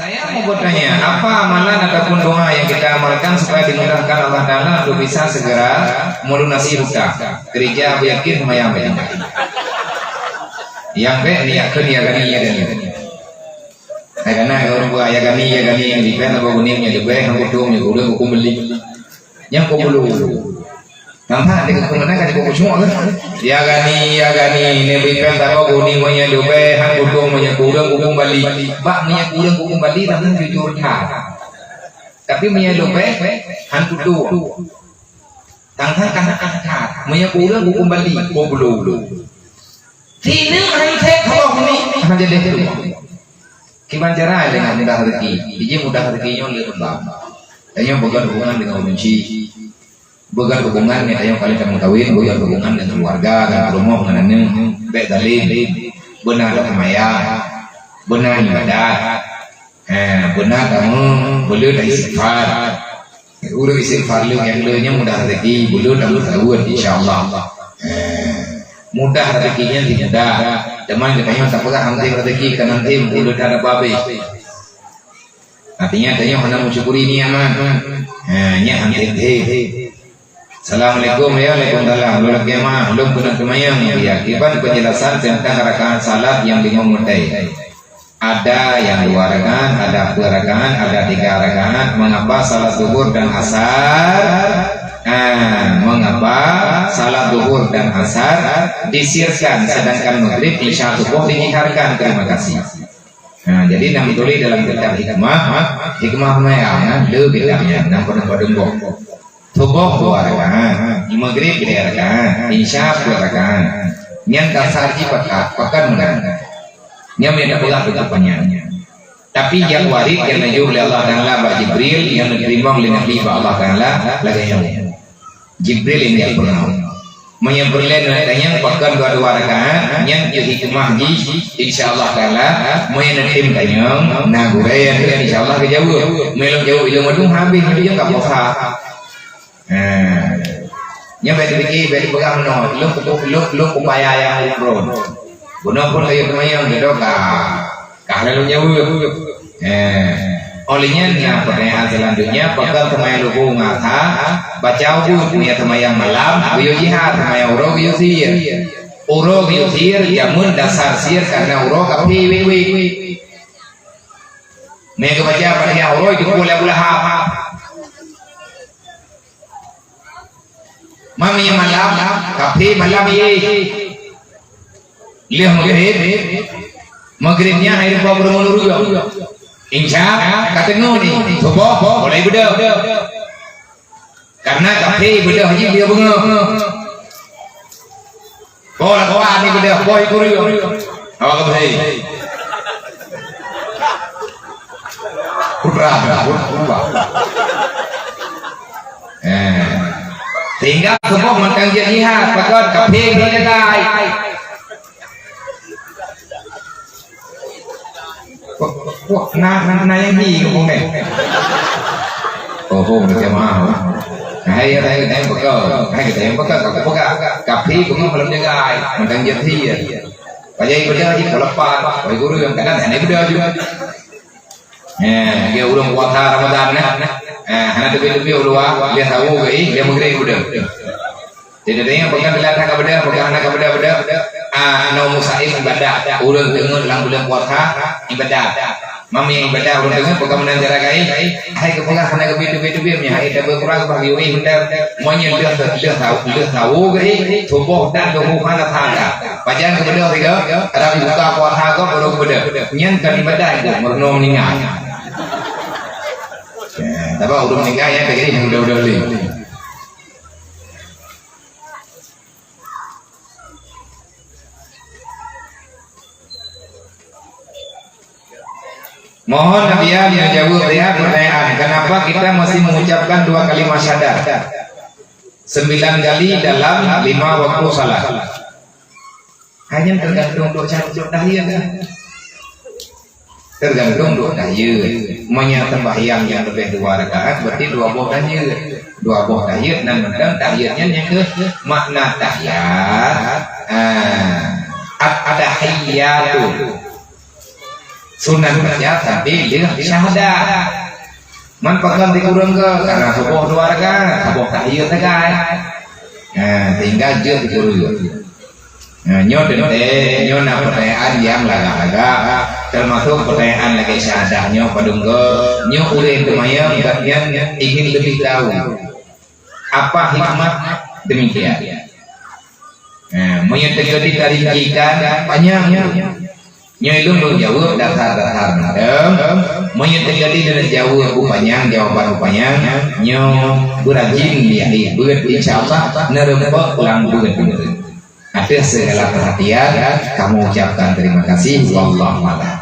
Saya mau bertanya, apa amalan ataupun doa yang kita amalkan supaya dimudahkan Allah Ta'ala untuk bisa segera melunasi hutang? Gereja aku yakin lumayan banyak. Yang niatkan ya gani. Karena orang buat ya gani yang dipen apa guningnya dibayar yang kudu yang hukum beli. Yang kau belum. Nampak dengan kemenangan di buku semua kan? Ya gani ini berikan tahu kuning punya dobe, han kudu punya kurang hukum bali, bak punya kurang hukum bali namun jujur tak. Tapi punya dobe, han kudu. Tangkang tak, punya kurang hukum bali, kau belum. Sini hari saya kalau ni, hanya jadi tu. Gimana cara dengan mudah rezeki? Jadi mudah rezekinya lebih lembab. Hanya bukan hubungan dengan benci. Bukan hubungan yang kalian akan kawin, bukan hubungan dengan keluarga, dengan rumah, dengan baik dalil, benar kemayang, benar ibadat, benar kamu boleh dah istighfar, udah istighfar lu yang lainnya mudah rezeki, boleh dah bertawud insyaallah, mudah rezekinya tidak mudah, teman katanya tak pernah nanti rezeki kan nanti boleh ada babi. Artinya hanya mensyukuri nikmat, nya nanti. Assalamualaikum ya, waalaikumsalam. Belum kemah, belum pernah kemayang ya. Kiban penjelasan tentang rakaat salat yang 5 mutai. Ada yang 2 rakaat, ada 2 rakaat, ada 3 rakaat. Mengapa salat zuhur dan asar? Mengapa salat zuhur dan asar disirkan, sedangkan maghrib isya subuh diiharkan? Terima kasih. Jadi nam tulis dalam kitab hikmah maya, le kitabnya, nam pernah dembok. Subuh 2 rakaat, maghrib 3 rakaat, isya 2 rakaat. Nyan kasar ji pakan menang. Nyan tidak pulang tetapannya. Tapi yang warid yang najul oleh Allah Taala ba Jibril yang diterima oleh Nabi Allah Taala laganya. Jibril ini yang pernah menyebutkan tanya pakan 2 rakaat, nyan hikmah ji insyaallah Taala menetim tanya nagurayan insyaallah kejauh. Melong jauh ilmu itu habis dia enggak puasa. Nya bagi bagi pegang no, lu upaya yang ukron. Guna pun kayak kemayang gitu lalu nyawa. Olehnya yang pertanyaan selanjutnya, pegang kemayang lugu ngata, baca buku punya kemayang malam, biyo jihad, kemayang uro biyo sir, jamun dasar sir karena uro kapi wiwi. Mereka baca pada uro itu boleh apa? Mami malam, kafe malam ye. Lihat maghribnya air bawah bermulur juga. Insya katanya ni, subuh boleh beda. Karena kafe beda haji dia bengah. Boleh kawan ni beda, boy kuriu. Awak kafe. Putra. Sehingga semua mentang jihad, pakar kafe dia gai. Wah, nah yang ni kau ni. Oh, dia mahal. Hai pakar, kafe kau belum jaga, mentang jihad. Pajai beda di kelepan, bagi guru yang kadang ni beda juga. Dia ulang puasa Ramadan anak tepi ulua dia tahu gay dia maghrib udah. Jadi dia pegang belakang kepada pegang anak kepada no musaim ibadah ulang dengan dalam bulan puasa ibadah. Mami ibadah ulang dengan pegang menanjara gay. Hai kepegang anak kepi hai dah berkurang bagi we hendak monya dia tahu gay tubuh dan tubuh anak tangga. Pajan kepada tiga ada buka puasa kau baru kepada. Nyan kan ibadah itu merenung meninggal. Tapi udah meninggal ya begini yang udah beli. Mohon Nabiya menjawab ya pertanyaan, kenapa kita masih mengucapkan 2 kalimat syahadat 9 kali dalam 5 waktu salat? Hanya tergantung doa dahiyah kan? Tergantung doa dahiyah. Menyatakan sembahyang yang lebih 2 rakaat berarti 2 buah tahiyat. 2 buah tahiyat dan tahiyatnya yang ke makna tahiyat. Ada tahiyatu. Sunnah saja tapi dia syahadat. Manfaatkan dikurang ke karena sebuah keluarga, sebuah tahiyat guys. Tinggal je dikurang. Nyo pertanyaan yang laga-laga termasuk pertanyaan lagi syahadahnya padunggo nyo udah kemayang katanya ingin lebih tahu apa hikmah demikian. Menyatakan dikarikan panjangnya nyo itu menjawab dasar-dasar menyatakan dengan jawab panjang jawaban panjang nyo berajin dia buat insyaallah nerempok ulang buat atas segala perhatian kamu ucapkan terima kasih. Wallahu a'lam.